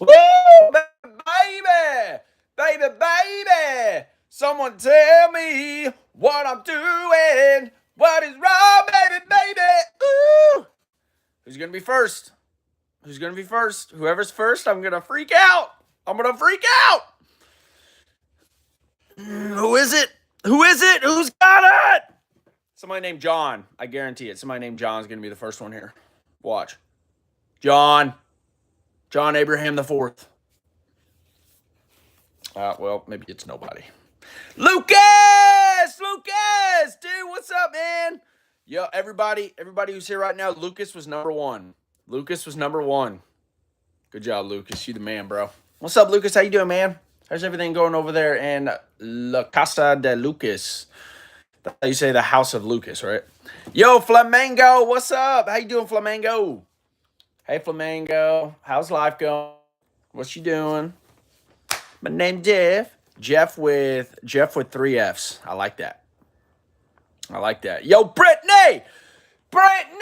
Baby, baby, baby. Someone tell me what I'm doing. What is wrong, baby, baby? Ooh. Who's going to be first? Who's going to be first? Whoever's first, I'm going to freak out. I'm going to freak out. Who is it? Who is it? Who's got it? Somebody named John. I guarantee it. Somebody named John is going to be the first one here. Watch. John. John Abraham the Fourth. Well, maybe it's nobody. Lucas! Lucas! Dude, what's up, man? Yo, everybody who's here right now, Lucas was number one. Lucas was number one. Good job, Lucas. You the man, bro. What's up, Lucas? How you doing, man? How's everything going over there in La Casa de Lucas? That's how you say the house of Lucas, right? Yo, Flamingo, what's up? How you doing, Flamingo? Hey, Flamingo. How's life going? What you doing? My name's Jeff. Jeff with 3 F's. I like that. I like that. Yo, Brittany! Brittany!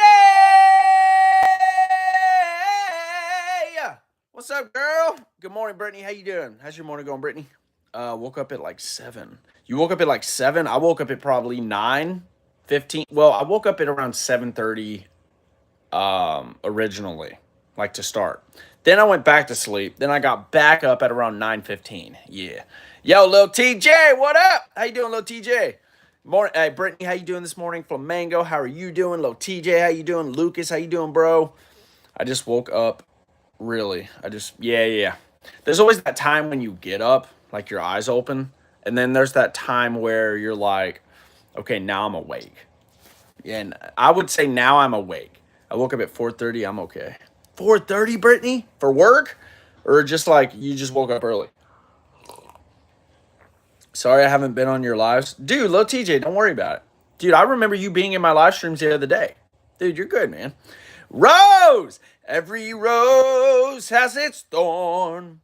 What's up, girl? Good morning, Brittany. How you doing? How's your morning going, Brittany? Woke up at like 7. You woke up at like 7? I woke up at probably 9:15. Well, I woke up at around 7:30 originally, like to start. Then I went back to sleep. Then I got back up at around 9:15. Yeah. Yo, Lil TJ, what up? How you doing, Lil TJ? Morning. Hey, Brittany, how you doing this morning? Flamingo, how are you doing? Lil TJ, how you doing? Lucas, how you doing, bro? I just woke up, really. Yeah. There's always that time when you get up, like your eyes open, and then there's that time where you're like, okay, now I'm awake. And I would say now I'm awake. I woke up at 4:30. I'm okay. 4:30, Brittany, for work, or just like you just woke up early? Sorry, I haven't been on your lives, dude. Lil TJ, don't worry about it, dude. I remember you being in my live streams the other day, dude. You're good, man. Rose, every rose has its thorn,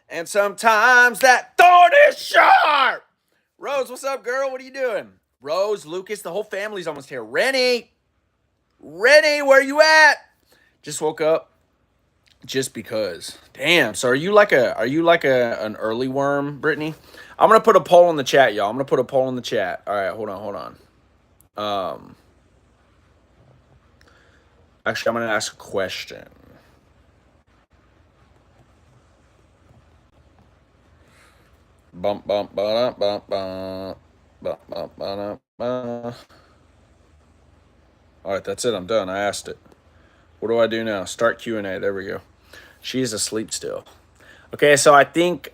and sometimes that thorn is sharp. Rose, what's up, girl? What are you doing? Rose, Lucas, the whole family's almost here. Rennie, where you at? Just woke up. Just because. Damn. So are you like an early worm, Brittany? I'm gonna put a poll in the chat, y'all. I'm gonna put a poll in the chat. All right, hold on. Actually, I'm gonna ask a question. Bump bump bump bump bump bump bump bump. All right, that's it. I'm done. I asked it. What do I do now? Start Q&A. There we go. She's asleep still. Okay, so I think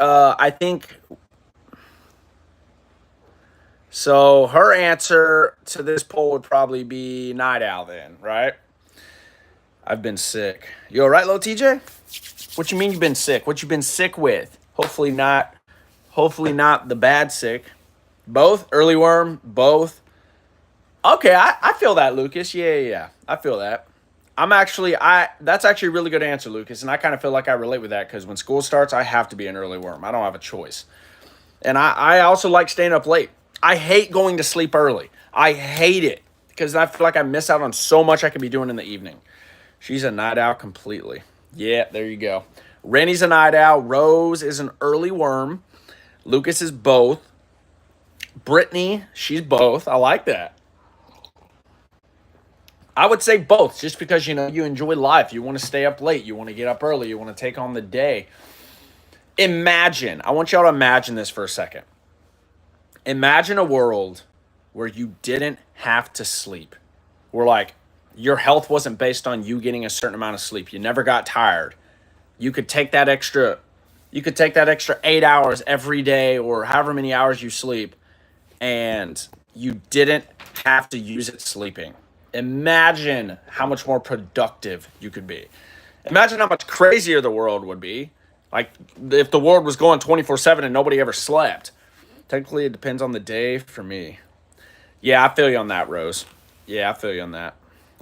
so her answer to this poll would probably be Night Owl then, right? I've been sick. You all right, Lil TJ? What you mean you've been sick? What you been sick with? Hopefully not the bad sick. Both? Early worm? Both? Okay, I feel that, Lucas. Yeah. I feel that. That's actually a really good answer, Lucas, and I kind of feel like I relate with that because when school starts, I have to be an early worm. I don't have a choice. And I also like staying up late. I hate going to sleep early. I hate it because I feel like I miss out on so much I could be doing in the evening. She's a night owl completely. Yeah, there you go. Rennie's a night owl. Rose is an early worm. Lucas is both. Brittany, she's both. I like that. I would say both, just because you enjoy life. You want to stay up late. You want to get up early. You want to take on the day. I want y'all to imagine this for a second. Imagine a world where you didn't have to sleep. Where like your health wasn't based on you getting a certain amount of sleep. You never got tired. You could take that extra 8 hours every day or however many hours you sleep, and you didn't have to use it sleeping. Imagine how much more productive you could be. Imagine how much crazier the world would be. Like if the world was going 24/7 and nobody ever slept. Technically, it depends on the day for me. Yeah, I feel you on that, Rose. Yeah, I feel you on that.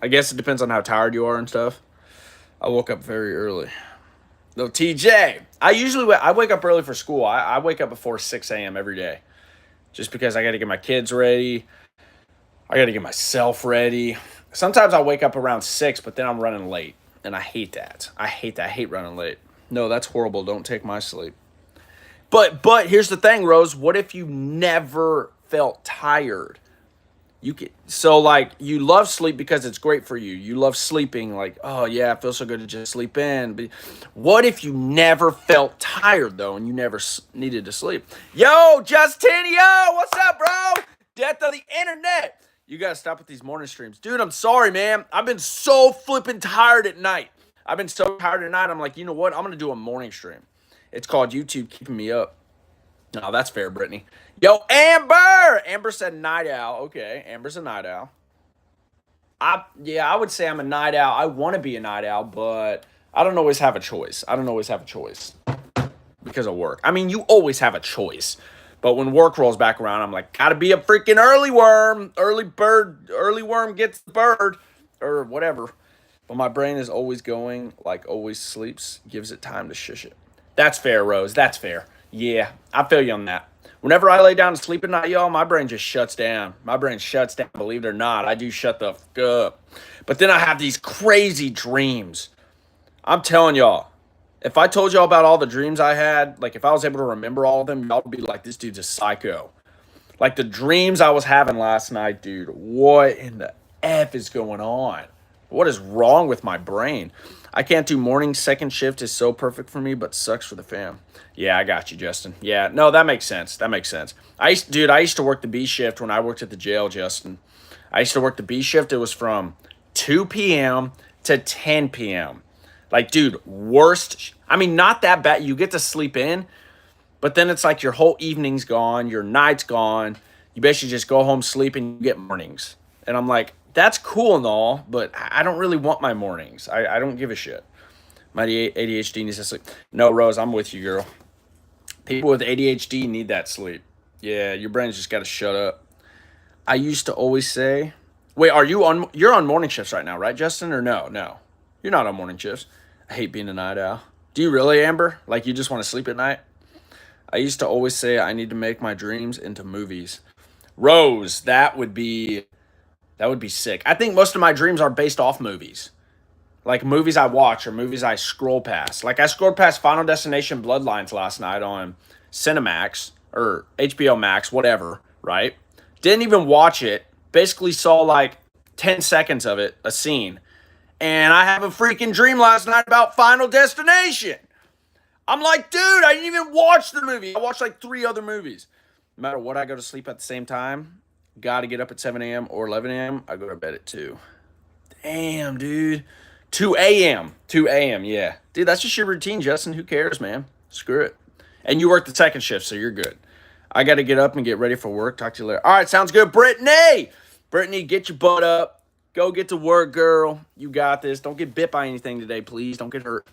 I guess it depends on how tired you are and stuff. I woke up very early. No, TJ. I wake up early for school. I wake up before 6 a.m. every day. Just because I got to get my kids ready. I got to get myself ready. Sometimes I wake up around 6, but then I'm running late. And I hate that. I hate running late. No, that's horrible. Don't take my sleep. But here's the thing, Rose. What if you never felt tired? You can so like you love sleep because it's great for you. You love sleeping, like, oh yeah, it feels so good to just sleep in. But what if you never felt tired though, and you never needed to sleep? Yo, Justin, yo, what's up, bro? Death of the internet. You gotta stop with these morning streams, dude. I'm sorry, man. I've been so flipping tired at night. I've been so tired at night. I'm like, you know what? I'm gonna do a morning stream. It's called YouTube keeping me up. No, that's fair, Brittany. Yo, Amber! Amber said night owl. Okay, Amber's a night owl. I would say I'm a night owl. I want to be a night owl, but I don't always have a choice. I don't always have a choice because of work. I mean, you always have a choice. But when work rolls back around, I'm like, gotta be a freaking early worm. Early bird, early worm gets the bird. Or whatever. But my brain is always going, like always sleeps, gives it time to shush it. That's fair, Rose. That's fair. Yeah, I feel you on that. Whenever I lay down to sleep at night, y'all, my brain just shuts down. My brain shuts down, believe it or not. I do shut the fuck up. But then I have these crazy dreams. I'm telling y'all, if I told y'all about all the dreams I had, like if I was able to remember all of them, y'all would be like, this dude's a psycho. Like the dreams I was having last night, dude, what in the F is going on? What is wrong with my brain? I can't do morning. Second shift is so perfect for me, but sucks for the fam. Yeah, I got you, Justin. Yeah, no, that makes sense. That makes sense. I used to work the B shift when I worked at the jail, Justin. I used to work the B shift. It was from 2 p.m. to 10 p.m. Like, dude, worst. I mean, not that bad. You get to sleep in, but then it's like your whole evening's gone, your night's gone. You basically just go home, sleep, and you get mornings. And I'm like, that's cool and all, but I don't really want my mornings. I don't give a shit. My ADHD needs to sleep. No, Rose, I'm with you, girl. People with ADHD need that sleep. Yeah, your brain's just got to shut up. I used to always say, wait, you're on morning shifts right now, right, Justin? Or no? No, you're not on morning shifts. I hate being a night owl. Do you really, Amber? Like you just want to sleep at night? I used to always say I need to make my dreams into movies. Rose, that would be sick. I think most of my dreams are based off movies. Like movies I watch or movies I scroll past. Like I scrolled past Final Destination Bloodlines last night on Cinemax or HBO Max, whatever, right? Didn't even watch it. Basically saw like 10 seconds of it, a scene. And I have a freaking dream last night about Final Destination. I'm like, dude, I didn't even watch the movie. I watched like 3 other movies. No matter what, I go to sleep at the same time. Got to get up at 7 a.m. or 11 a.m. I go to bed at 2. Damn, dude. 2 a.m. 2 a.m., yeah. Dude, that's just your routine, Justin. Who cares, man? Screw it. And you work the second shift, so you're good. I got to get up and get ready for work. Talk to you later. All right, sounds good. Brittany! Brittany, get your butt up. Go get to work, girl. You got this. Don't get bit by anything today, please. Don't get hurt.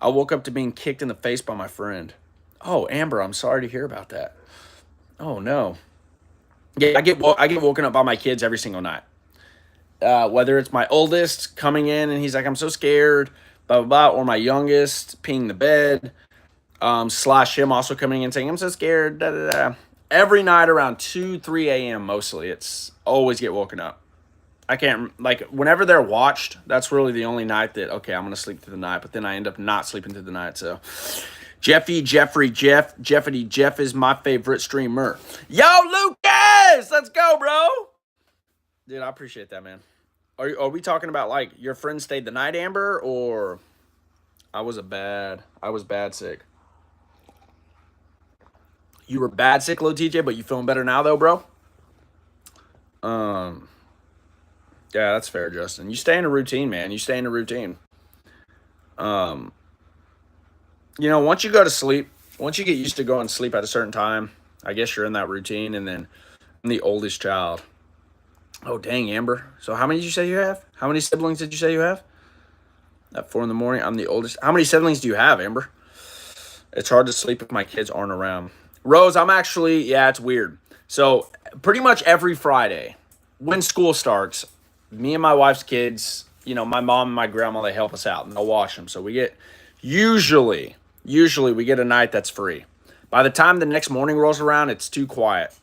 I woke up to being kicked in the face by my friend. Oh, Amber, I'm sorry to hear about that. Oh, no. Yeah, I get woken up by my kids every single night. Whether it's my oldest coming in and he's like, I'm so scared, blah, blah, blah, or my youngest peeing the bed, slash him also coming in saying, I'm so scared, da, da, da. Every night around 2, 3 a.m. mostly, it's always get woken up. I can't, like, whenever they're watched, that's really the only night that, okay, I'm going to sleep through the night, but then I end up not sleeping through the night, so. Jeff is my favorite streamer. Yo, Lucas! Let's go, bro! Dude, I appreciate that, man. Are we talking about, like, your friend stayed the night, Amber, or I was bad sick? You were bad sick, Lil TJ, but you feeling better now, though, bro? Yeah, that's fair, Justin. You stay in a routine, man. You stay in a routine. You know, once you go to sleep, once you get used to going to sleep at a certain time, I guess you're in that routine, and then I'm the oldest child. Oh, dang, Amber. So how many did you say you have? How many siblings did you say you have? At 4 in the morning, I'm the oldest. How many siblings do you have, Amber? It's hard to sleep if my kids aren't around. Rose, I'm actually, yeah, it's weird. So pretty much every Friday, when school starts, me and my wife's kids, you know, my mom and my grandma, they help us out, and they'll wash them. So we get, usually we get a night that's free. By the time the next morning rolls around, it's too quiet.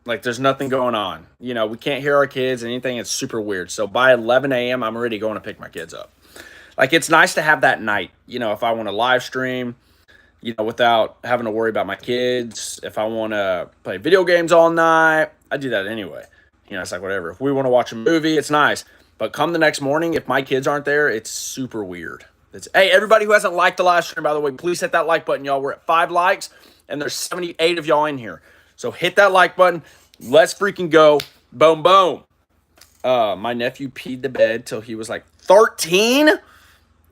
Like, there's nothing going on. You know, we can't hear our kids, anything. It's super weird. So by 11 a.m., I'm already going to pick my kids up. Like, it's nice to have that night. You know, if I want to live stream, you know, without having to worry about my kids. If I want to play video games all night, I do that anyway. You know, it's like whatever. If we want to watch a movie, it's nice. But come the next morning, if my kids aren't there, it's super weird. Hey, everybody who hasn't liked the live stream, by the way, please hit that like button, y'all. We're at 5 likes, and there's 78 of y'all in here. So hit that like button. Let's freaking go. Boom, boom. My nephew peed the bed till he was like 13.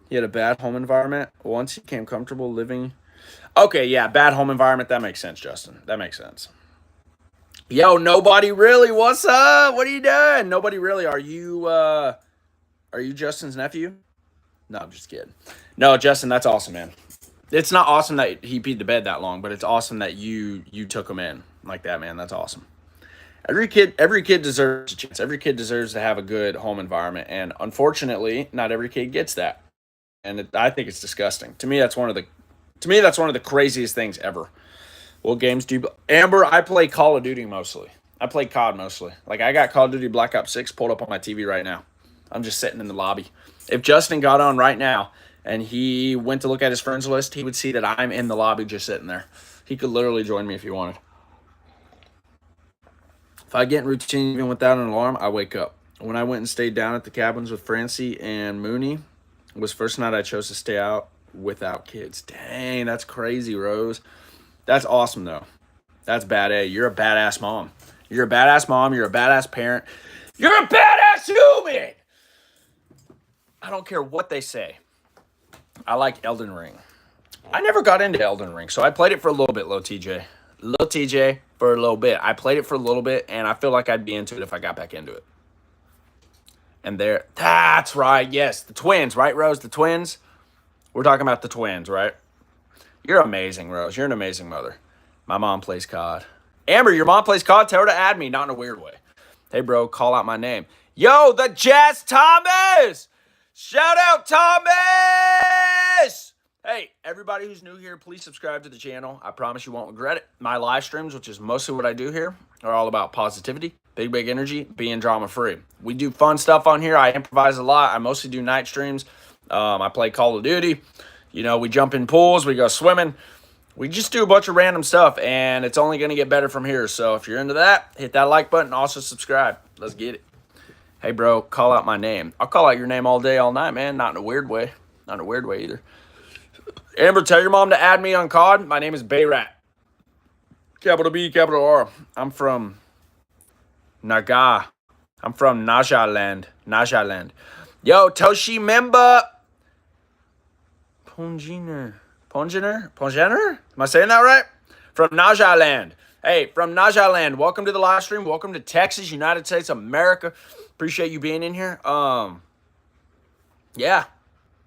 He had a bad home environment. Once he became comfortable living. Okay, yeah, bad home environment. That makes sense, Justin. That makes sense. Yo, nobody really. What's up? What are you doing? Nobody really. Are you Justin's nephew? No, I'm just kidding. No, Justin, that's awesome, man. It's not awesome that he peed the bed that long, but it's awesome that you took him in like that, man. That's awesome. Every kid deserves a chance. Every kid deserves to have a good home environment, and unfortunately, not every kid gets that. And I think it's disgusting. To me, that's one of the craziest things ever. What games do you? Amber, I play Call of Duty mostly. I play COD mostly. Like, I got Call of Duty Black Ops 6 pulled up on my TV right now. I'm just sitting in the lobby. If Justin got on right now and he went to look at his friends list, he would see that I'm in the lobby just sitting there. He could literally join me if he wanted. If I get in routine even without an alarm, I wake up. When I went and stayed down at the cabins with Francie and Mooney, it was first night I chose to stay out without kids. Dang, that's crazy, Rose. That's awesome, though. That's bad, A. You're a badass mom. You're a badass mom. You're a badass parent. You're a badass human! I don't care what they say. I like Elden Ring. I never got into Elden Ring, so I played it for a little bit, Lil TJ. Lil TJ, for a little bit. I played it for a little bit, and I feel like I'd be into it if I got back into it. And that's right, yes. The twins, right, Rose? The twins? We're talking about the twins, right? You're amazing, Rose. You're an amazing mother. My mom plays COD. Amber, your mom plays COD? Tell her to add me, not in a weird way. Hey, bro, call out my name. Yo, the Jazz Thomas! Shout out, Thomas! Hey, everybody who's new here, please subscribe to the channel. I promise you won't regret it. My live streams, which is mostly what I do here, are all about positivity, big energy, being drama-free. We do fun stuff on here. I improvise a lot. I mostly do night streams. I play Call of Duty. You know, we jump in pools. We go swimming. We just do a bunch of random stuff, and it's only going to get better from here. So if you're into that, hit that like button. Also subscribe. Let's get it. Hey, bro, call out my name. I'll call out your name all day, all night, man. Not in a weird way. Not in a weird way either. Amber, tell your mom to add me on COD. My name is Bayrat. Capital B, capital R. I'm from Naga. I'm from Najaland. Najaland. Yo, Toshi member. Ponginer. Am I saying that right? From Najaland. Hey, from Najaland, welcome to the live stream. Welcome to Texas, United States of America. Appreciate you being in here. Yeah.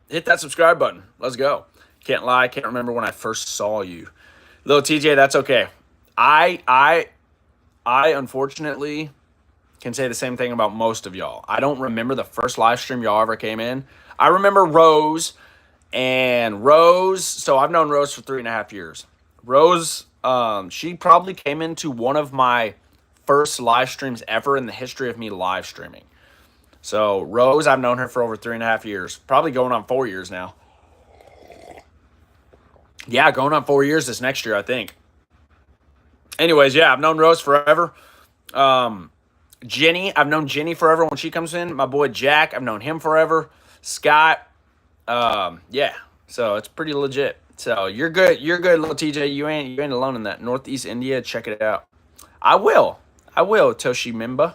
Hit that subscribe button. Let's go. Can't lie, I can't remember when I first saw you. Little TJ, that's okay. I unfortunately can say the same thing about most of y'all. I don't remember the first live stream y'all ever came in. I remember Rose. And Rose, so I've known Rose for 3.5 years. Rose, she probably came into one of my first live streams ever in the history of me live streaming. So Rose, I've known her for over 3.5 years. Probably going on 4 years now. Yeah, going on 4 years this next year, I think. Anyways, yeah, I've known Rose forever. Jenny, I've known Jenny forever when she comes in. My boy Jack, I've known him forever. Scott, yeah, so it's pretty legit. So you're good, little TJ. You ain't alone in that. Northeast India, check it out. I will, Toshi Mimba.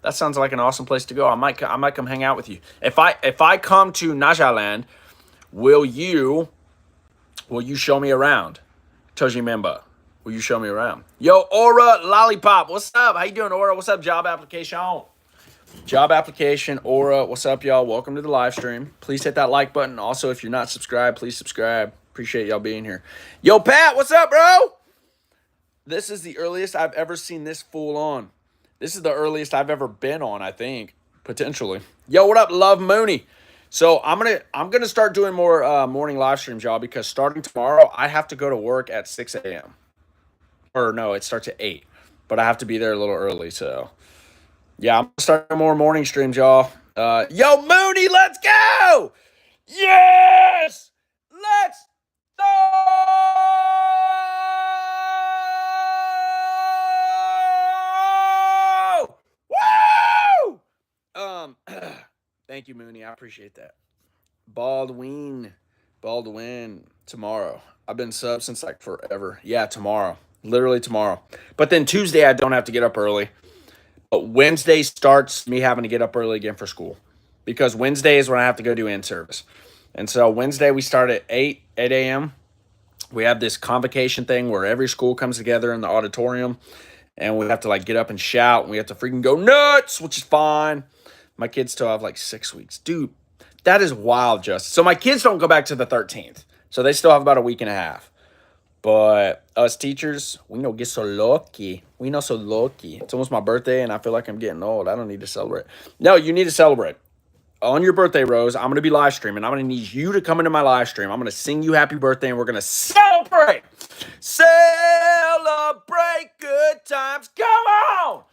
That sounds like an awesome place to go. I might come hang out with you. If I come to Najaland, will you show me around? Toshi Mimba, will you show me around? Yo, Aura Lollipop, what's up? How you doing, Aura? What's up, job application? Job application, Aura, what's up, y'all? Welcome to the live stream. Please hit that like button. Also, if you're not subscribed, please subscribe. Appreciate y'all being here. Yo, Pat, what's up, bro? This is the earliest I've ever seen this full on. This is the earliest I've ever been on, I think, potentially. Yo, what up, Love Mooney? So I'm gonna start doing more morning live streams, y'all, because starting tomorrow, I have to go to work at 6 a.m. Or no, it starts at 8, but I have to be there a little early, so yeah, I'm gonna start more morning streams, y'all. Yo, Mooney, let's go! Yes! Let's go! Woo! Thank you, Mooney. I appreciate that. Baldwin. Tomorrow. I've been sub since like forever. Yeah, tomorrow. Literally tomorrow. But then Tuesday I don't have to get up early. But Wednesday starts me having to get up early again for school. Because Wednesday is when I have to go do in service. And so Wednesday we start at 8 a.m. We have this convocation thing where every school comes together in the auditorium and we have to like get up and shout and we have to freaking go nuts, which is fine. My kids still have like 6 weeks. Dude, that is wild, Justin. So my kids don't go back to the 13th. So they still have about a week and a half. But us teachers, we don't get so lucky. We know so lucky. It's almost my birthday and I feel like I'm getting old. I don't need to celebrate. No, you need to celebrate. On your birthday, Rose, I'm going to be live streaming. I'm going to need you to come into my live stream. I'm going to sing you happy birthday and we're going to celebrate. Celebrate good times. Come on.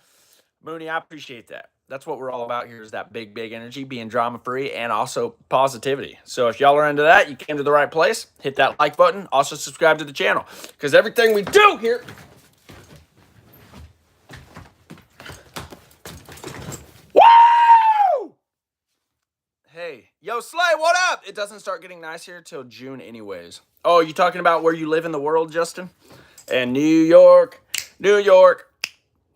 Mooney, I appreciate that. That's what we're all about here is that big, big energy, being drama-free, and also positivity. So if y'all are into that, you came to the right place. Hit that like button. Also subscribe to the channel because everything we do here... Woo! Hey, yo, Slay, what up? It doesn't start getting nice here till June anyways. Oh, you talking about where you live in the world, Justin? And New York, New York,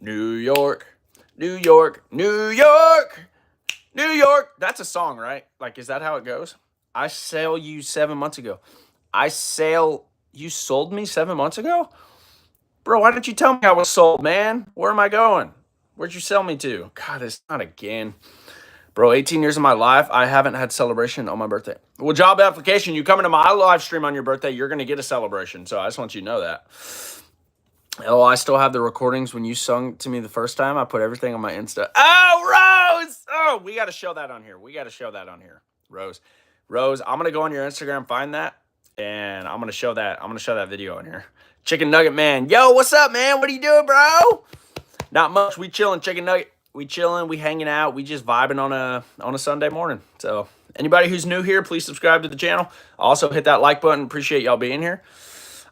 New York. New York, New York, New York. That's a song, right? Like, is that how it goes? I sell you 7 months ago. You sold me 7 months ago? Bro, why didn't you tell me I was sold, man? Where am I going? Where'd you sell me to? God, it's not again. Bro, 18 years of my life, I haven't had celebration on my birthday. Well, job application, you come into my live stream on your birthday, you're going to get a celebration. So I just want you to know that. Oh, I still have the recordings when you sung to me the first time. I put everything on my Insta. Oh, Rose! Oh, we got to show that on here. Rose. I'm going to go on your Instagram, find that, and I'm going to show that. I'm going to show that video on here. Chicken Nugget Man. Yo, what's up, man? What are you doing, bro? Not much. We chilling, Chicken Nugget. We chilling. We hanging out. We just vibing on a Sunday morning. So anybody who's new here, please subscribe to the channel. Also, hit that like button. Appreciate y'all being here.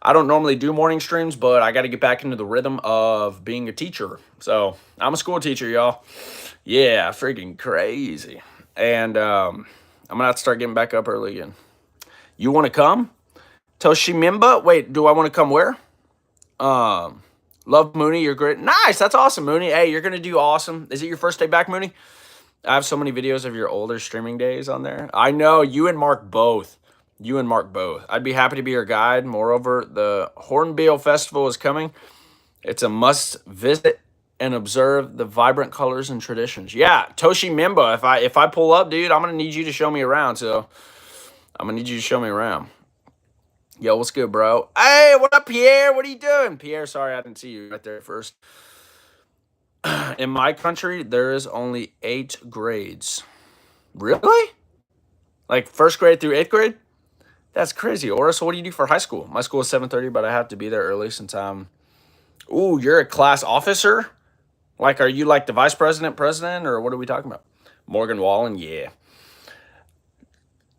I don't normally do morning streams, but I got to get back into the rhythm of being a teacher. So I'm a school teacher, y'all. Yeah, freaking crazy. And I'm going to have to start getting back up early again. You want to come? Toshimimba? Wait, do I want to come where? Love Mooney, you're great. Nice, that's awesome, Mooney. Hey, you're going to do awesome. Is it your first day back, Mooney? I have so many videos of your older streaming days on there. I know, you and Mark both. I'd be happy to be your guide. Moreover, the Hornbill Festival is coming. It's a must visit and observe the vibrant colors and traditions. Yeah, Toshimimba. If I pull up, dude, I'm gonna need you to show me around. So I'm gonna need you to show me around. Yo, what's good, bro? Hey, what up, Pierre? What are you doing? Pierre, sorry I didn't see you right there at first. In my country, there is only 8 grades. Really? Like first grade through 8th grade? That's crazy. Aura, so what do you do for high school? My school is 7:30, but I have to be there early since I'm... Ooh, you're a class officer? Like, are you like the vice president, or what are we talking about? Morgan Wallen, yeah.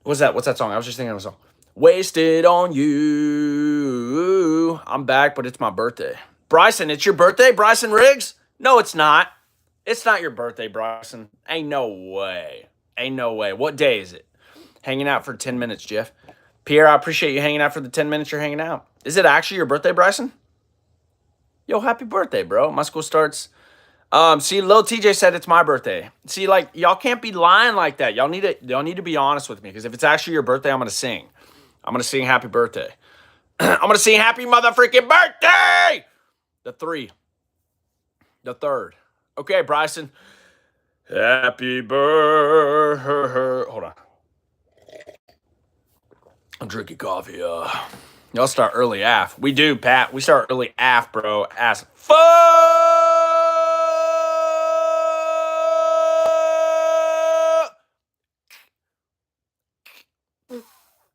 What's that song? I was just thinking of a song. Wasted on you. I'm back, but it's my birthday. Bryson, it's your birthday, Bryson Riggs? No, it's not. It's not your birthday, Bryson. Ain't no way. What day is it? Hanging out for 10 minutes, Jeff. Pierre, I appreciate you hanging out for the 10 minutes you're hanging out. Is it actually your birthday, Bryson? Yo, happy birthday, bro. My school starts... See, Lil TJ said it's my birthday. See, like, y'all can't be lying like that. Y'all need to be honest with me, because if it's actually your birthday, I'm going to sing. I'm going to sing happy birthday. I'm going to sing happy motherfreaking birthday! The 3rd. Okay, Bryson. Happy birthday. Hold on. I'm drinking coffee. Y'all start early af. We do, Pat. We start early af, bro. As fuck.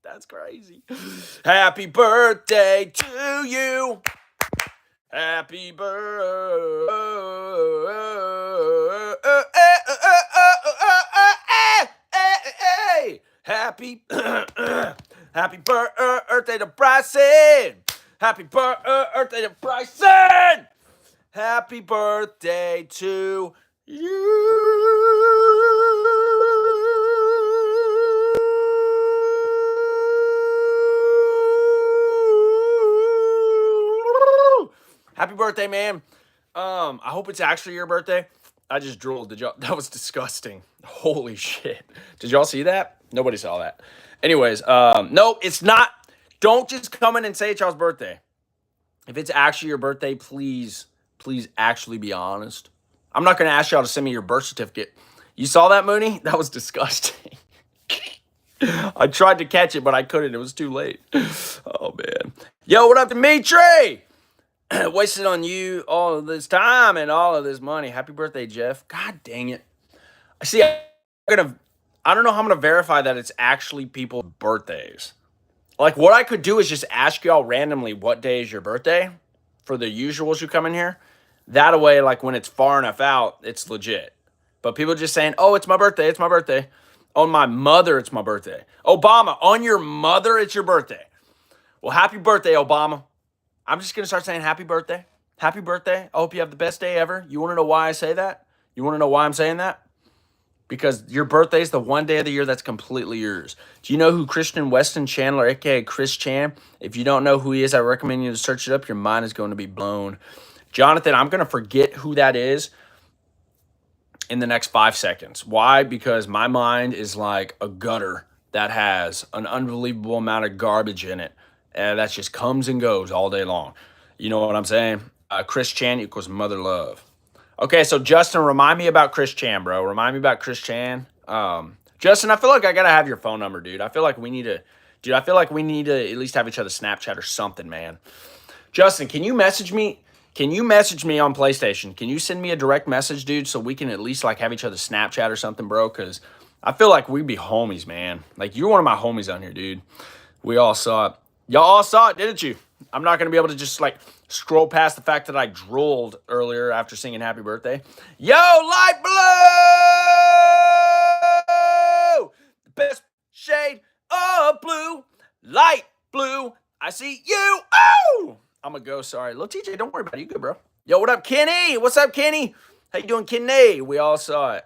That's crazy. Happy birthday to you. Happy birthday. Happy, happy birthday to Bryson. Happy birthday to Bryson. Happy birthday to you. Happy birthday, man. I hope it's actually your birthday. I just drooled. Did y'all? That was disgusting. Holy shit. Did y'all see that? Nobody saw that. Anyways, no, it's not. Don't just come in and say it's y'all's birthday. If it's actually your birthday, please actually be honest. I'm not going to ask y'all to send me your birth certificate. You saw that, Mooney? That was disgusting. I tried to catch it, but I couldn't. It was too late. Oh, man. Yo, what up, Dimitri? Wasted on you all of this time and all of this money. Happy birthday, Jeff. God dang it. See, I don't know how I'm going to verify that it's actually people's birthdays. Like, what I could do is just ask y'all randomly what day is your birthday for the usuals who come in here. That way, like, when it's far enough out, it's legit. But people just saying, oh, it's my birthday, it's my birthday. On my mother, it's my birthday. Obama, on your mother, it's your birthday. Well, happy birthday, Obama. I'm just going to start saying happy birthday. Happy birthday. I hope you have the best day ever. You want to know why I say that? You want to know why I'm saying that? Because your birthday is the one day of the year that's completely yours. Do you know who Christian Weston Chandler, a.k.a. Chris Chan? If you don't know who he is, I recommend you to search it up. Your mind is going to be blown. Jonathan, I'm going to forget who that is in the next 5 seconds. Why? Because my mind is like a gutter that has an unbelievable amount of garbage in it. And that just comes and goes all day long. You know what I'm saying? Chris Chan equals mother love. Okay, so Justin, remind me about Chris Chan, bro. Remind me about Chris Chan. Justin, I feel like I gotta have your phone number, dude. I feel like we need to at least have each other's Snapchat or something, man. Justin, can you message me? Can you message me on PlayStation? Can you send me a direct message, dude, so we can at least like have each other's Snapchat or something, bro? Because I feel like we'd be homies, man. Like, you're one of my homies on here, dude. We all saw it. Y'all all saw it, didn't you? I'm not going to be able to just like scroll past the fact that I drooled earlier after singing happy birthday. Yo, light blue! The best shade of blue. Light blue. I see you. Oh! I'm going to go. Sorry. Little TJ, don't worry about it. You good, bro. Yo, what up, Kenny? What's up, Kenny? How you doing, Kenny? We all saw it.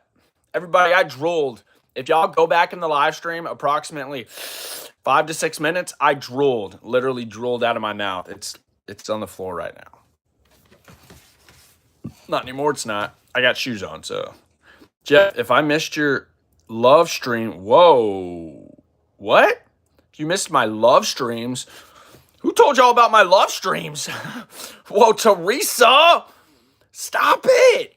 Everybody, I drooled. If y'all go back in the live stream, approximately 5 to 6 minutes, I drooled, literally drooled out of my mouth. It's on the floor right now. Not anymore, it's not. I got shoes on, so. Jeff, if I missed your love stream, whoa. What? If you missed my love streams, who told y'all about my love streams? Whoa, Teresa, stop it.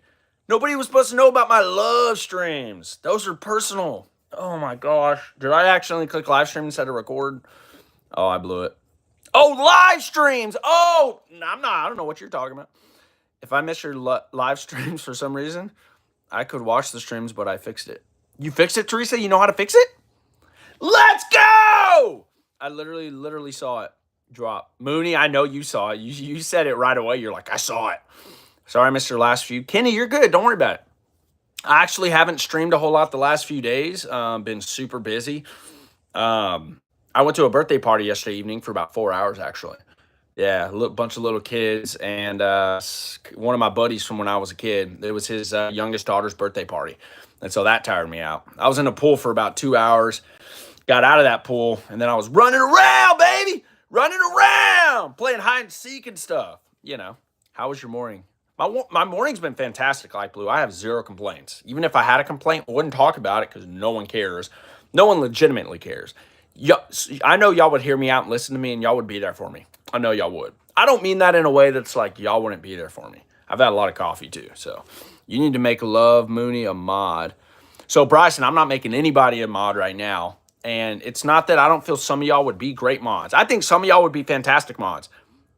Nobody was supposed to know about my love streams. Those are personal. Oh my gosh. Did I accidentally click live stream instead of record? Oh, I blew it. Oh, live streams. Oh, I don't know what you're talking about. If I miss your live streams for some reason, I could watch the streams, but I fixed it. You fixed it, Teresa? You know how to fix it? Let's go! I literally saw it drop. Mooney, I know you saw it. You said it right away. You're like, I saw it. Sorry I missed your last few. Kenny, you're good. Don't worry about it. I actually haven't streamed a whole lot the last few days. Been super busy. I went to a birthday party yesterday evening for about 4 hours, actually. Yeah, a bunch of little kids and one of my buddies from when I was a kid. It was his youngest daughter's birthday party. And so that tired me out. I was in the pool for about 2 hours. Got out of that pool, and then I was running around, baby! Running around! Playing hide and seek and stuff. You know. How was your morning? My morning's been fantastic, Light Blue. I have zero complaints. Even if I had a complaint, I wouldn't talk about it because no one cares. No one legitimately cares. I know y'all would hear me out and listen to me, and y'all would be there for me. I know y'all would. I don't mean that in a way that's like y'all wouldn't be there for me. I've had a lot of coffee, too. So you need to make Love Mooney a mod. So, Bryson, I'm not making anybody a mod right now. And it's not that I don't feel some of y'all would be great mods. I think some of y'all would be fantastic mods.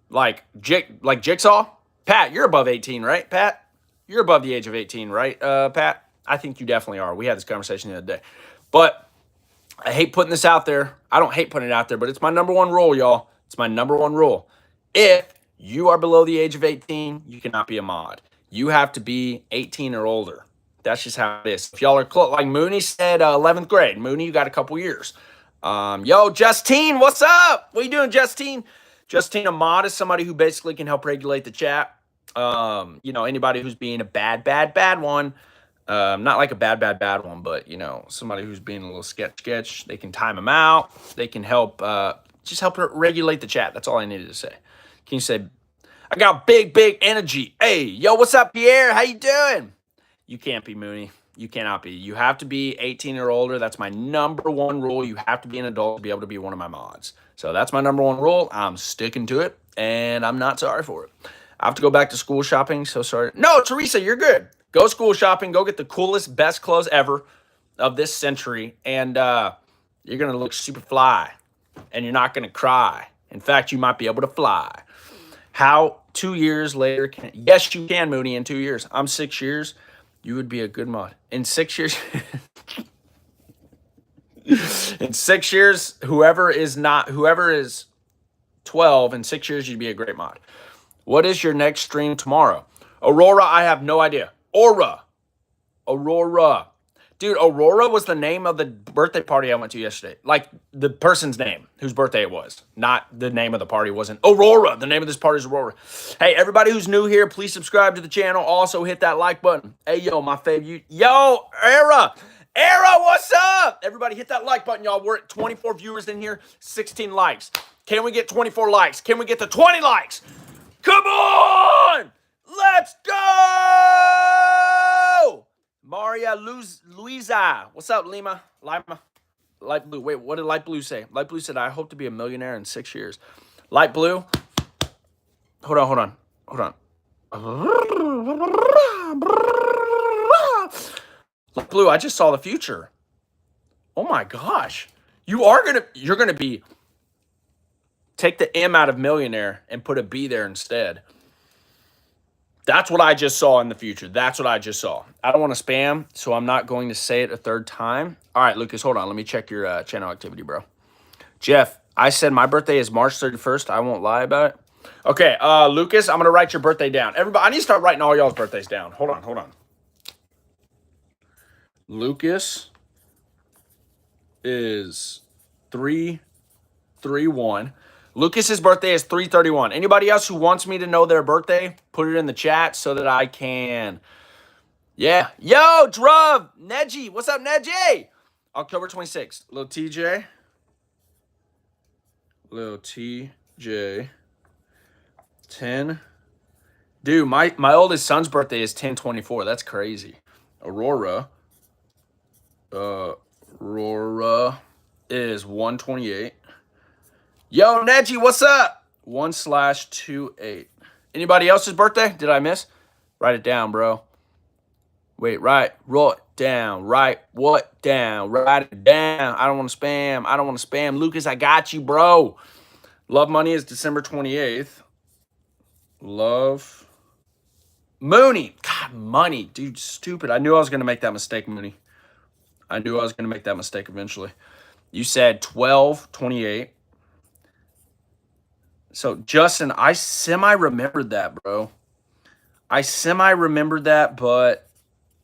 Like Jigsaw. Pat, you're above 18, right, Pat? You're above the age of 18, right, Pat? I think you definitely are. We had this conversation the other day. But I hate putting this out there. I don't hate putting it out there, but it's my number one rule, y'all. It's my number one rule. If you are below the age of 18, you cannot be a mod. You have to be 18 or older. That's just how it is. If y'all are close, like Mooney said, 11th grade. Mooney, you got a couple years. Yo, Justine, what's up? What are you doing, Justine? Justine, a mod is somebody who basically can help regulate the chat. Anybody who's being a bad one. Not like a bad one, but, somebody who's being a little sketch. They can time them out. They can help, just help regulate the chat. That's all I needed to say. Can you say, I got big energy. Hey, yo, what's up, Pierre? How you doing? You can't be, Mooney. You cannot be. You have to be 18 or older. That's my number one rule. You have to be an adult to be able to be one of my mods. So that's my number one rule. I'm sticking to it, and I'm not sorry for it. I have to go back to school shopping, so sorry. No, Teresa, you're good. Go school shopping. Go get the coolest, best clothes ever of this century, and you're going to look super fly, and you're not going to cry. In fact, you might be able to fly. How 2 years later yes, you can, Mooney, in 2 years. I'm 6 years. You would be a good mod. In 6 years, in 6 years, whoever is 12, in 6 years, you'd be a great mod. What is your next stream tomorrow? Aurora, I have no idea. Aurora. Dude, Aurora was the name of the birthday party I went to yesterday. Like, the person's name, whose birthday it was. Not the name of the party wasn't Aurora. The name of this party is Aurora. Hey, everybody who's new here, please subscribe to the channel. Also, hit that like button. Hey, yo, my favorite. Yo, Era, what's up? Everybody hit that like button, y'all. We're at 24 viewers in here, 16 likes. Can we get 24 likes? Can we get to 20 likes? Come on! Let's go! Maria Luisa. What's up, Lima? Light Blue. Wait, what did Light Blue say? Light Blue said, I hope to be a millionaire in 6 years. Light Blue. Hold on. Light Blue, I just saw the future. Oh my gosh. You're gonna be, take the M out of millionaire and put a B there instead. That's what I just saw in the future. That's what I just saw. I don't want to spam, so I'm not going to say it a third time. All right, Lucas, hold on. Let me check your channel activity, bro. Jeff, I said my birthday is March 31st. I won't lie about it. Okay, Lucas, I'm going to write your birthday down. Everybody, I need to start writing all y'all's birthdays down. Hold on. Lucas is 331. Lucas's birthday is 3/31. Anybody else who wants me to know their birthday, put it in the chat so that I can. Yeah. Yo, Druv, Neji. What's up, Neji? October 26th. Little TJ. 10. Dude, my oldest son's birthday is 10/24. That's crazy. Aurora is 1/28. Yo, Neji, what's up? 1/28. Anybody else's birthday? Did I miss? Write it down, bro. Wait, roll it down. Write what down? Write it down. I don't want to spam. Lucas, I got you, bro. Love Money is December 28th. Love Mooney. God, Money. Dude, stupid. I knew I was going to make that mistake, Mooney. I knew I was going to make that mistake eventually. You said 12/28. So, Justin, I semi-remembered that, bro. But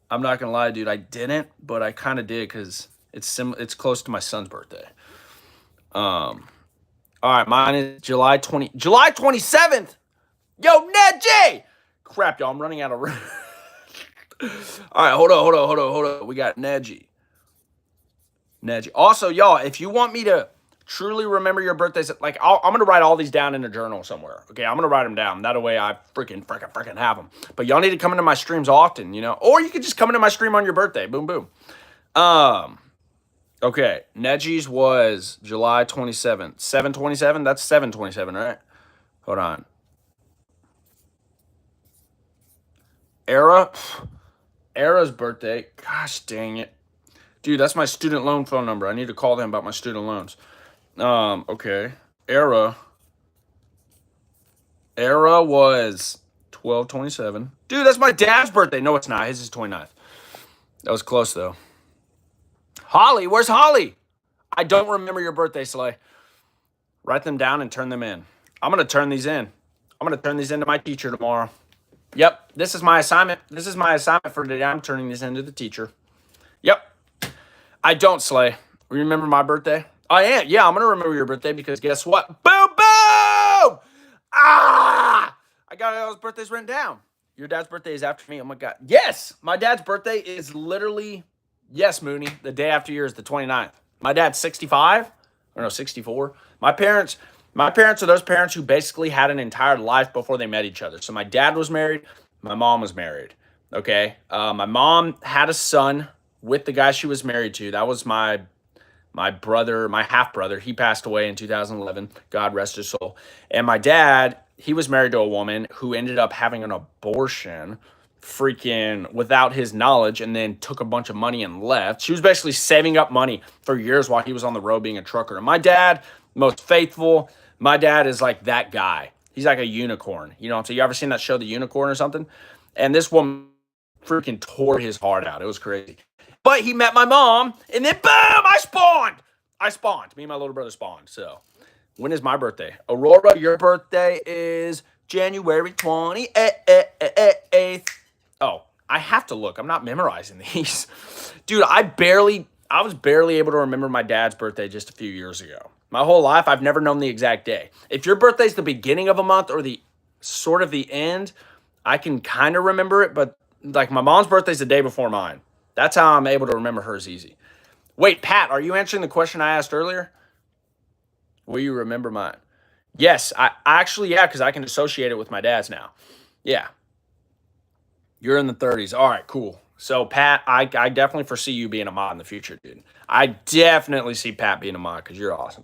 I'm not going to lie, dude. I didn't, but I kind of did because it's close to my son's birthday. All right, mine is July 27th. Yo, Neji! Crap, y'all. I'm running out of room. All right, hold on. We got Neji. Also, y'all, if you want me to truly remember your birthdays, like I'm going to write all these down in a journal somewhere. Okay, I'm going to write them down. That way I freaking have them. But y'all need to come into my streams often, Or you could just come into my stream on your birthday. Boom, boom. Okay, Neji's was July 27th. 7/27? That's 7/27, right? Hold on. Era's birthday. Gosh dang it. Dude, that's my student loan phone number. I need to call them about my student loans. Okay. Era was 12/27. Dude, that's my dad's birthday. No, it's not. His is 29th. That was close, though. Holly, where's Holly? I don't remember your birthday, Slay. Write them down and turn them in. I'm going to turn these in. I'm going to turn these into my teacher tomorrow. Yep. This is my assignment. This is my assignment for today. I'm turning this into the teacher. Yep. I don't, Slay. Remember my birthday? I am. Yeah, I'm going to remember your birthday because guess what? Boom, boom! Ah! I got all those birthdays written down. Your dad's birthday is after me. Oh my God. Yes! My dad's birthday is literally, yes, Mooney, the day after yours, the 29th. My dad's 65, or no, 64. My parents are those parents who basically had an entire life before they met each other. So my dad was married, my mom was married. Okay. My mom had a son with the guy she was married to. That was my brother, my half brother. He passed away in 2011. God rest his soul. And my dad, he was married to a woman who ended up having an abortion freaking without his knowledge and then took a bunch of money and left. She was basically saving up money for years while he was on the road being a trucker. And my dad, most faithful, my dad is like that guy. He's like a unicorn. You know what I'm saying? You ever seen that show, The Unicorn or something? And this woman freaking tore his heart out. It was crazy. But he met my mom, and then boom, I spawned. Me and my little brother spawned. So, when is my birthday? Aurora, your birthday is January 28th. Oh, I have to look. I'm not memorizing these. Dude, I was barely able to remember my dad's birthday just a few years ago. My whole life, I've never known the exact day. If your birthday's the beginning of a month or the sort of the end, I can kind of remember it, but like my mom's birthday's the day before mine. That's how I'm able to remember hers easy. Wait, Pat, are you answering the question I asked earlier? Will you remember mine? Yes, I actually, yeah, because I can associate it with my dad's now. Yeah, you're in the 30s. All right, cool. So, Pat, I definitely foresee you being a mod in the future, dude. I definitely see Pat being a mod because you're awesome.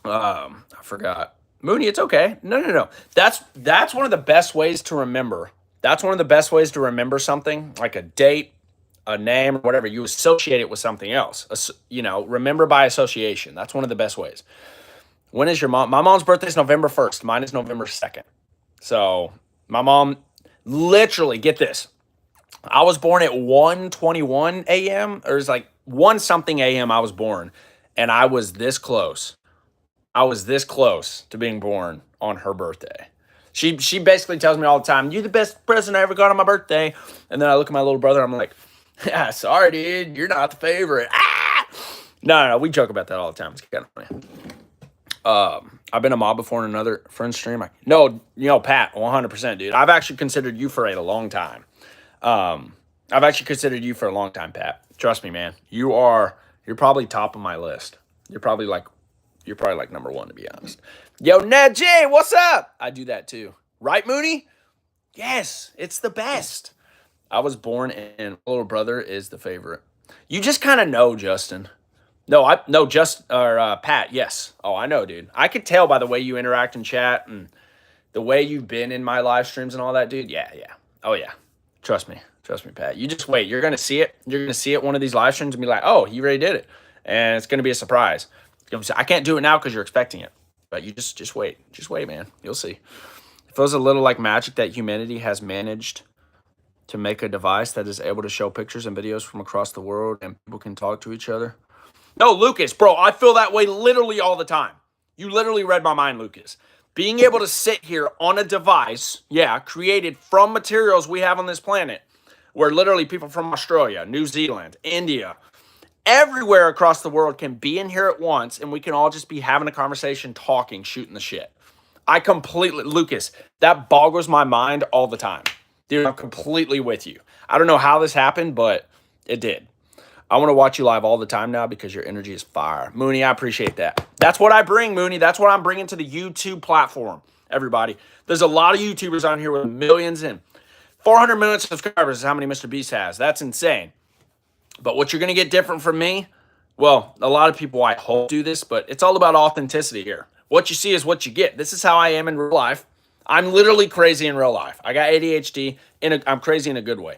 I forgot. Mooney, it's okay. No, no, no. That's one of the best ways to remember. That's one of the best ways to remember something, like a date, a name, or whatever. You associate it with something else. Remember by association. That's one of the best ways. When is your mom? My mom's birthday is November 1st. Mine is November 2nd. So my mom, literally, get this. I was born at 1:21 a.m. or it's like 1 something a.m. I was born, and I was this close. I was this close to being born on her birthday. She basically tells me all the time, "You're the best present I ever got on my birthday." And then I look at my little brother, I'm like, "Yeah, sorry, dude, you're not the favorite." Ah! No, no, we joke about that all the time. It's kind of funny. I've been a mob before in another friend's stream. No, Pat, 100%, dude. I've actually considered you for a long time. I've actually considered you for a long time, Pat. Trust me, man. You're probably top of my list. You're probably like number one, to be honest. Yo, Ned J, what's up? I do that too. Right, Mooney? Yes, it's the best. I was born in my little brother is the favorite. You just kind of know, Justin. No, just or Pat. Yes. Oh, I know, dude. I could tell by the way you interact in chat and the way you've been in my live streams and all that, dude. Yeah, yeah. Oh yeah. Trust me, Pat. You just wait. You're gonna see it. You're gonna see it one of these live streams and be like, "Oh, he already did it," and it's gonna be a surprise. I can't do it now because you're expecting it, but you just wait. Just wait, man. You'll see. It feels a little like magic that humanity has managed to make a device that is able to show pictures and videos from across the world and people can talk to each other. No, Lucas, bro, I feel that way literally all the time. You literally read my mind, Lucas. Being able to sit here on a device, yeah, created from materials we have on this planet, where literally people from Australia, New Zealand, India, everywhere across the world can be in here at once, and we can all just be having a conversation, talking, shooting the shit. Lucas, that boggles my mind all the time. Dude, I'm completely with you. I don't know how this happened, but it did. I want to watch you live all the time now because your energy is fire. Mooney, I appreciate that. That's what I bring, Mooney. That's what I'm bringing to the YouTube platform, everybody. There's a lot of YouTubers on here with millions and 400 million subscribers is how many Mr. Beast has. That's insane. But what you're going to get different from me, well, a lot of people I hope do this, but it's all about authenticity here. What you see is what you get. This is how I am in real life. I'm literally crazy in real life. I got ADHD. I'm crazy in a good way.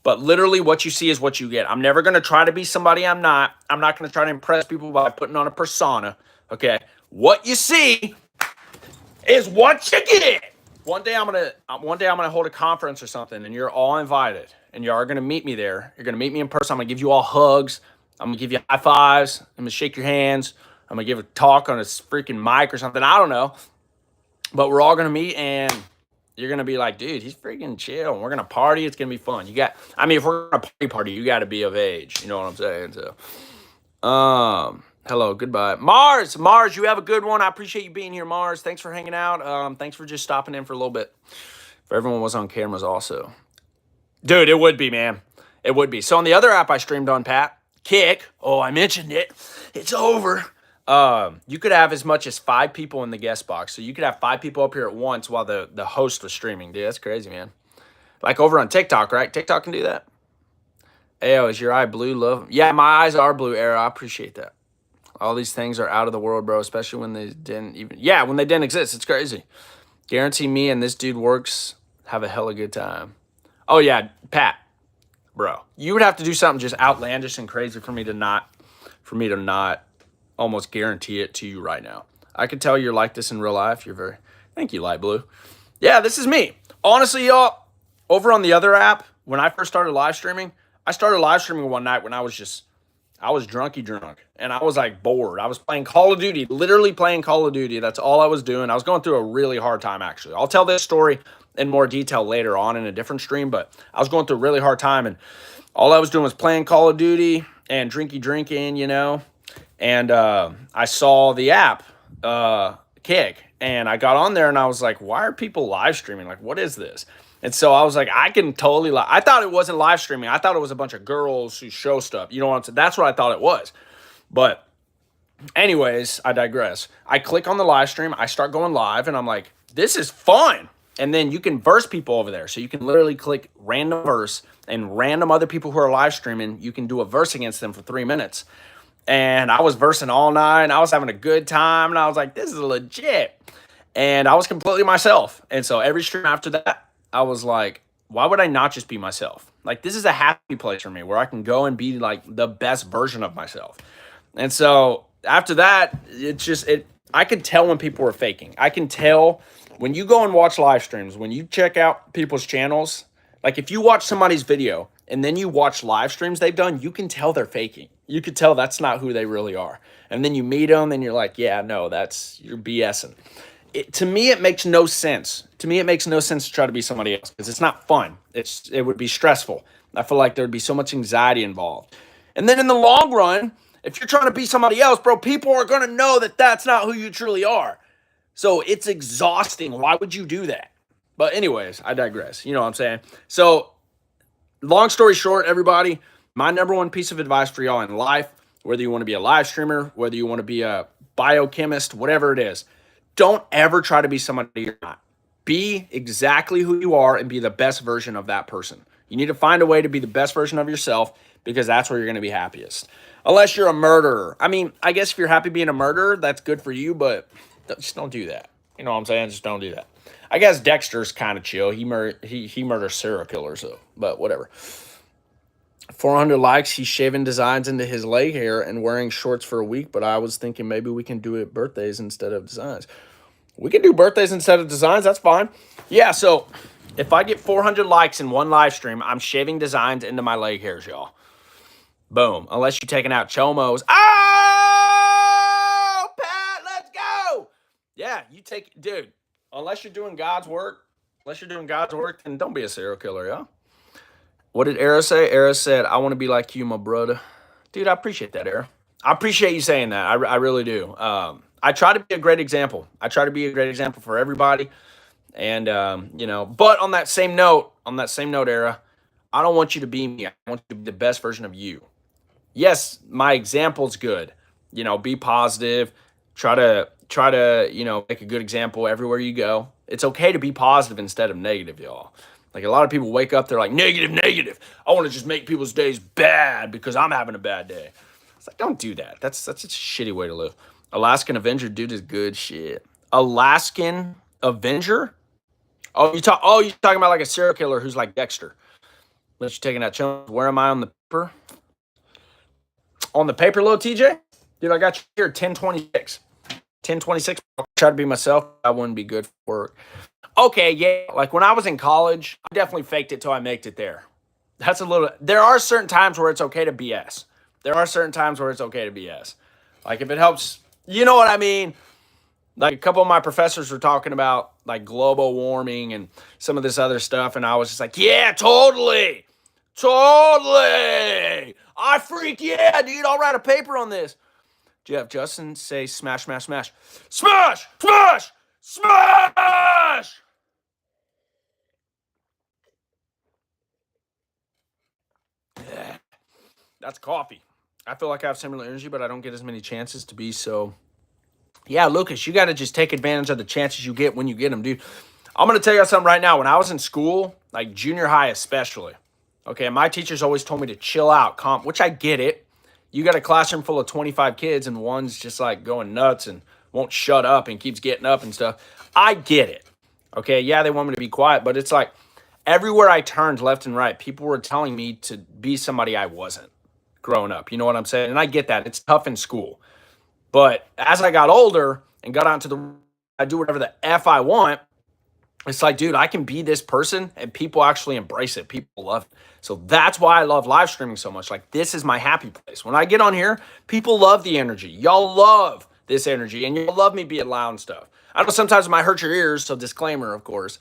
But literally what you see is what you get. I'm never going to try to be somebody I'm not. I'm not going to try to impress people by putting on a persona. Okay? What you see is what you get. One day I'm gonna hold a conference or something, and you're all invited, and you are gonna meet me there. You're gonna meet me in person. I'm gonna give you all hugs. I'm gonna give you high fives. I'm gonna shake your hands. I'm gonna give a talk on a freaking mic or something. I don't know, but we're all gonna meet, and You're gonna be like, dude, he's freaking chill. And we're gonna party. It's gonna be fun. I mean, if we're gonna party, you got to be of age. You know what I'm saying? So, hello, goodbye, Mars. Mars, you have a good one. I appreciate you being here, Mars. Thanks for hanging out. Thanks for just stopping in for a little bit. If everyone was on cameras, also, dude, it would be, man. It would be. So on the other app I streamed on, Pat, Kick. Oh, I mentioned it. It's over. You could have as much as 5 people in the guest box. So you could have 5 people up here at once while the host was streaming. Dude, that's crazy, man. Like over on TikTok, right? TikTok can do that. Ayo, is your eye blue? Love. Yeah, my eyes are blue, Era. I appreciate that. All these things are out of the world, bro, especially when they didn't even. Yeah, when they didn't exist. It's crazy. Guarantee me and this dude works have a hella good time. Oh, yeah, Pat, bro. You would have to do something just outlandish and crazy for me to not almost guarantee it to you right now. I could tell you're like this in real life. You're very. Thank you, Light Blue. Yeah, this is me. Honestly, y'all, over on the other app, when I first started live streaming, I started live streaming one night when I was drunky drunk, and I was like bored. I was playing Call of Duty, literally playing Call of Duty. That's all I was doing. I was going through a really hard time, actually. I'll tell this story in more detail later on in a different stream, but I was going through a really hard time, and all I was doing was playing Call of Duty and drinking, you know, and I saw the app, Kick, and I got on there, and I was like, why are people live streaming? Like, what is this? And so I was like, I can totally I thought it wasn't live streaming. I thought it was a bunch of girls who show stuff. You know what I'm saying? That's what I thought it was. But anyways, I digress. I click on the live stream. I start going live, and I'm like, this is fun. And then you can verse people over there. So you can literally click random verse, and random other people who are live streaming, you can do a verse against them for 3 minutes. And I was versing all night, and I was having a good time, and I was like, this is legit. And I was completely myself. And so every stream after that, I was like, why would I not just be myself? Like, this is a happy place for me where I can go and be like the best version of myself. And so after that, I could tell when people were faking. I can tell when you go and watch live streams, when you check out people's channels, like if you watch somebody's video and then you watch live streams they've done, you can tell they're faking. You could tell that's not who they really are. And then you meet them and you're like, yeah, no, you're BSing. To me, it makes no sense. To me, it makes no sense to try to be somebody else because it's not fun. It would be stressful. I feel like there would be so much anxiety involved. And then in the long run, if you're trying to be somebody else, bro, people are going to know that that's not who you truly are. So it's exhausting. Why would you do that? But anyways, I digress. You know what I'm saying? So long story short, everybody, my number one piece of advice for y'all in life, whether you want to be a live streamer, whether you want to be a biochemist, whatever it is, don't ever try to be somebody you're not. Be exactly who you are and be the best version of that person. You need to find a way to be the best version of yourself because that's where you're going to be happiest. Unless you're a murderer. I mean, I guess if you're happy being a murderer, that's good for you, but just don't do that. You know what I'm saying? Just don't do that. I guess Dexter's kind of chill. He murders serial killers, though, but whatever. 400 likes. He's shaving designs into his leg hair and wearing shorts for a week, but I was thinking maybe we can do it birthdays instead of designs. We can do birthdays instead of designs. That's fine. Yeah, so if I get 400 likes in one live stream, I'm shaving designs into my leg hairs, y'all. Boom. Unless you're taking out chomos. Oh, Pat, let's go. Yeah, dude, unless you're doing God's work, then don't be a serial killer, y'all. What did Era say? Era said, I want to be like you, my brother. Dude, I appreciate that, Era. I appreciate you saying that. I really do. I try to be a great example. I try to be a great example for everybody. And, but on that same note, Era, I don't want you to be me. I want you to be the best version of you. Yes, my example's good. Be positive. Try to, make a good example everywhere you go. It's okay to be positive instead of negative, y'all. Like a lot of people wake up, they're like, negative. I want to just make people's days bad because I'm having a bad day. It's like, don't do that. That's such a shitty way to live. Alaskan Avenger, dude, is good shit. Alaskan Avenger? Oh, you're talking about like a serial killer who's like Dexter. Unless you're taking that chunk. Where am I on the paper? On the paper, little TJ? Dude, I got you here 1026. 1026. I'll try to be myself. I wouldn't be good for work. Okay, yeah. Like when I was in college, I definitely faked it till I made it there. There are certain times where it's okay to BS. Like if it helps, you know what I mean? Like a couple of my professors were talking about like global warming and some of this other stuff, and I was just like, yeah, totally, totally. I freak yeah, dude. I'll write a paper on this. Jeff, Justin, say smash, smash, smash, smash, smash, smash. Yeah, that's coffee. I feel like I have similar energy, but I don't get as many chances to be so. Yeah, Lucas, you got to just take advantage of the chances you get when you get them, dude. I'm going to tell you something right now. When I was in school, like junior high especially, okay, my teachers always told me to chill out, calm, which I get it. You got a classroom full of 25 kids and one's just like going nuts and won't shut up and keeps getting up and stuff. I get it. Okay, yeah, they want me to be quiet, but it's like everywhere I turned left and right, people were telling me to be somebody I wasn't growing up. You know what I'm saying? And I get that. It's tough in school. But as I got older and got onto the, I do whatever the F I want. It's like, dude, I can be this person and people actually embrace it. People love it. So that's why I love live streaming so much. Like, this is my happy place. When I get on here, people love the energy. Y'all love this energy and y'all love me being loud and stuff. I know sometimes it might hurt your ears, so disclaimer, of course.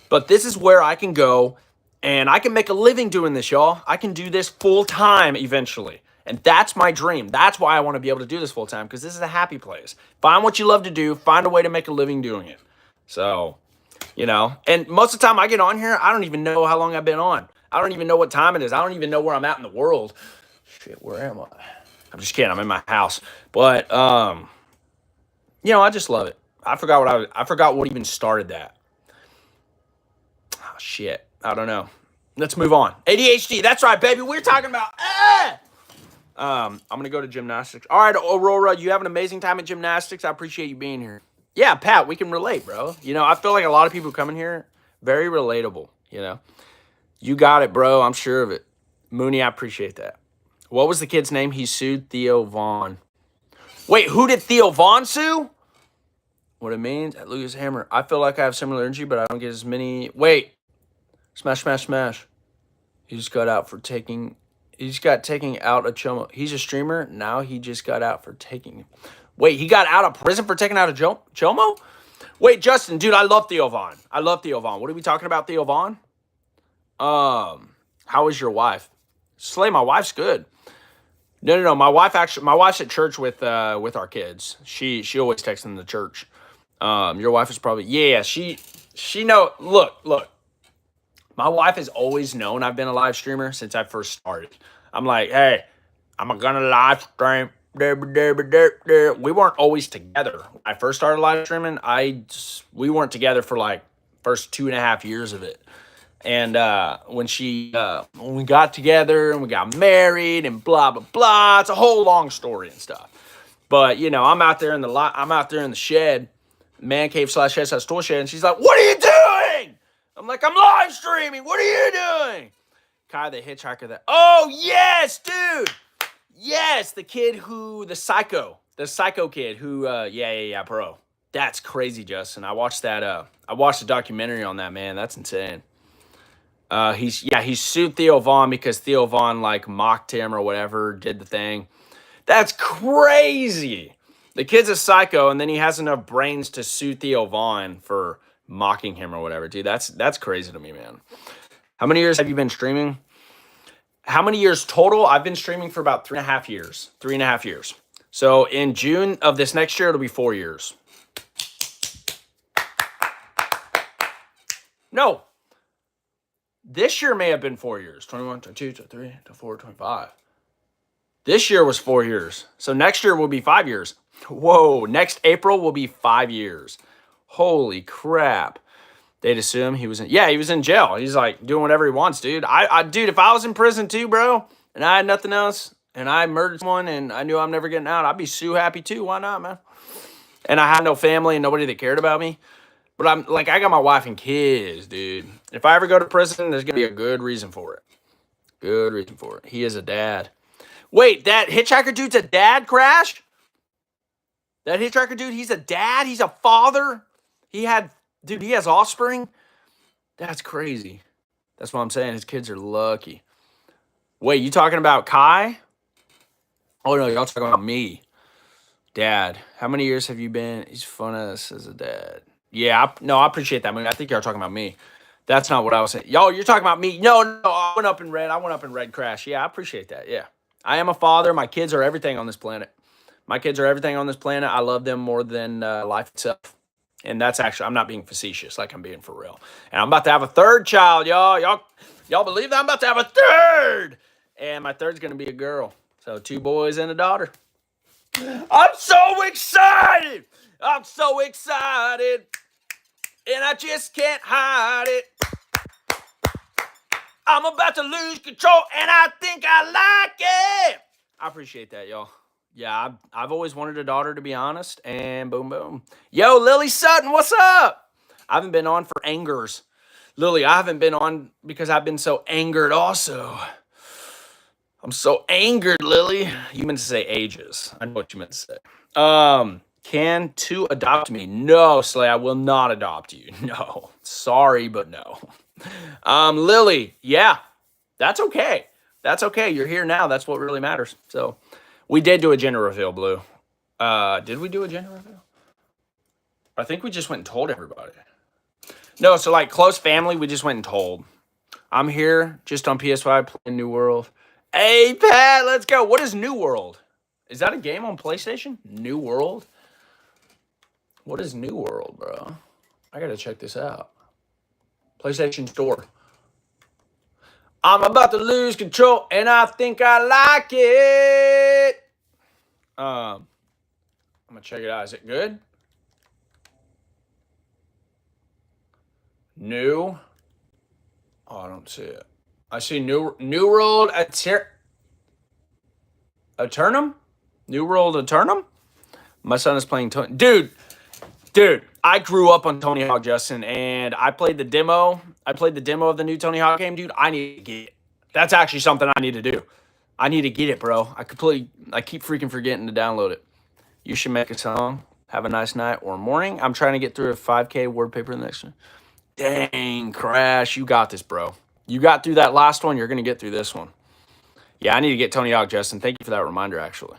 But this is where I can go and I can make a living doing this, y'all. I can do this full time eventually. And that's my dream. That's why I want to be able to do this full time, because this is a happy place. Find what you love to do, find a way to make a living doing it. So, you know, and most of the time I get on here, I don't even know how long I've been on. I don't even know what time it is. I don't even know where I'm at in the world. Shit, where am I? I'm just kidding. I'm in my house. But you know, I just love it. I forgot what even started that. Oh, shit. I don't know. Let's move on. ADHD. That's right, baby. We're talking about I'm gonna go to gymnastics. All right, Aurora, you have an amazing time at gymnastics. I appreciate you being here. Yeah, Pat, we can relate, bro. You know, I feel like a lot of people coming here, very relatable, you know. You got it, bro. I'm sure of it. Mooney, I appreciate that. What was the kid's name? He sued Theo Vaughn. Wait, who did Theo Vaughn sue? What it means at Lucas Hammer. I feel like I have similar energy, but I don't get as many. Wait. Smash, smash, smash. He just got out for taking. He just got taking out a Chomo. He's a streamer. Now he just got out for taking. Wait, he got out of prison for taking out a Chomo? Wait, Justin, dude, I love Theo Vaughn. I love Theo Vaughn. What are we talking about, Theo Vaughn? How is your wife? Slay, my wife's good. No. My wife's at church with our kids. She always texts them to church. Your wife is probably, yeah, she know, look. My wife has always known I've been a live streamer since I first started. I'm like, hey, I'm gonna live stream. We weren't always together. When I first started live streaming, we weren't together for like first 2.5 years of it. And when we got together and we got married and blah blah blah, it's a whole long story and stuff. But you know, I'm out there in the shed, man cave / shed / tool shed, and she's like, "What are you doing?" I'm like, "I'm live streaming. What are you doing?" Kai the hitchhiker. Oh yes, dude. Yes, the psycho kid who, yeah, bro. That's crazy, Justin. I watched a documentary on that, man. That's insane. He sued Theo Vaughn because Theo Vaughn like mocked him or whatever, did the thing. That's crazy. The kid's a psycho, and then he has enough brains to sue Theo Vaughn for mocking him or whatever. Dude, that's crazy to me, man. How many years have you been streaming? How many years total? I've been streaming for about 3.5 years. 3.5 years. So in June of this next year, it'll be 4 years. No. This year may have been 4 years. 21, 22, 23, 24, 25. This year was 4 years. So next year will be 5 years. Whoa. Next April will be 5 years. Holy crap. They'd assume he was in jail. He's like doing whatever he wants, dude. Dude, if I was in prison too, bro, and I had nothing else, and I murdered someone, and I knew I'm never getting out, I'd be so happy too. Why not, man? And I had no family and nobody that cared about me. But I'm like, I got my wife and kids, dude. If I ever go to prison, there's gonna be a good reason for it. Good reason for it. He is a dad. Wait, that hitchhiker dude's a dad, Crash? That hitchhiker dude, he's a dad? He's a father? He has offspring? That's crazy. That's what I'm saying. His kids are lucky. Wait, you talking about Kai? Oh, no, y'all talking about me. Dad. How many years have you been? He's fun as a dad. Yeah, no, I appreciate that. I mean, I think you're talking about me. That's not what I was saying. Yo, you're talking about me. No, I went up in red. I went up in red crash. Yeah, I appreciate that. Yeah. I am a father. My kids are everything on this planet. My kids are everything on this planet. I love them more than life itself. And that's actually, I'm not being facetious, like I'm being for real. And I'm about to have a third child, y'all. Y'all believe that? I'm about to have a third. And my third's going to be a girl. So 2 boys and a daughter. I'm so excited. I'm so excited. And I just can't hide it. I'm about to lose control, and I think I like it. I appreciate that, y'all. Yeah, I've always wanted a daughter, to be honest, and boom, boom. Yo, Lily Sutton, what's up? I haven't been on for angers. Lily, I haven't been on because I've been so angered also. I'm so angered, Lily. You meant to say ages. I know what you meant to say. Can 2 adopt me? No, Slay, I will not adopt you. No. Sorry, but no. Lily, yeah, that's okay. That's okay. You're here now. That's what really matters. So we did do a gender reveal, Blue. Did we do a gender reveal? I think we just went and told everybody. No, so like close family, we just went and told. I'm here just on PS5 playing New World. Hey, Pat, let's go. What is New World? Is that a game on PlayStation? New World? What is New World, bro? I got to check this out. PlayStation Store. I'm about to lose control, and I think I like it. I'm going to check it out. Is it good? New. Oh, I don't see it. I see New World Eternum? New World Eternum? My son is playing Tony. Dude, I grew up on Tony Hawk, Justin, and I played the demo. I played the demo of the new Tony Hawk game, dude. I need to get it. That's actually something I need to do. I need to get it, bro. I keep freaking forgetting to download it. You should make a song. Have a nice night or morning. I'm trying to get through a 5K word paper the next one. Dang, Crash. You got this, bro. You got through that last one. You're going to get through this one. Yeah, I need to get Tony Hawk, Justin. Thank you for that reminder, actually.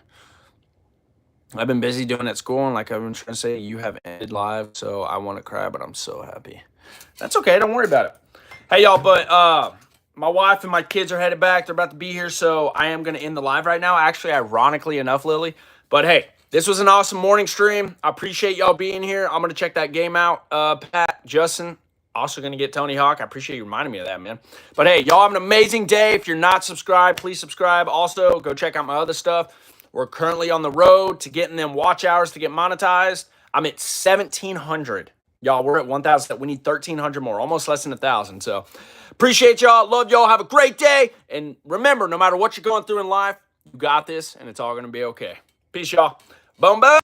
I've been busy doing at school, and like I've been trying to say, you have ended live, so I want to cry, but I'm so happy. That's okay. Don't worry about it. Hey, y'all, but my wife and my kids are headed back. They're about to be here, so I am going to end the live right now. Actually, ironically enough, Lily. But, hey, this was an awesome morning stream. I appreciate y'all being here. I'm going to check that game out. Pat, Justin, also going to get Tony Hawk. I appreciate you reminding me of that, man. But, hey, y'all have an amazing day. If you're not subscribed, please subscribe. Also, go check out my other stuff. We're currently on the road to getting them watch hours to get monetized. I'm at 1,700. Y'all, we're at 1,000. We need 1,300 more, almost less than 1,000. So appreciate y'all. Love y'all. Have a great day. And remember, no matter what you're going through in life, you got this, and it's all going to be okay. Peace, y'all. Boom, boom.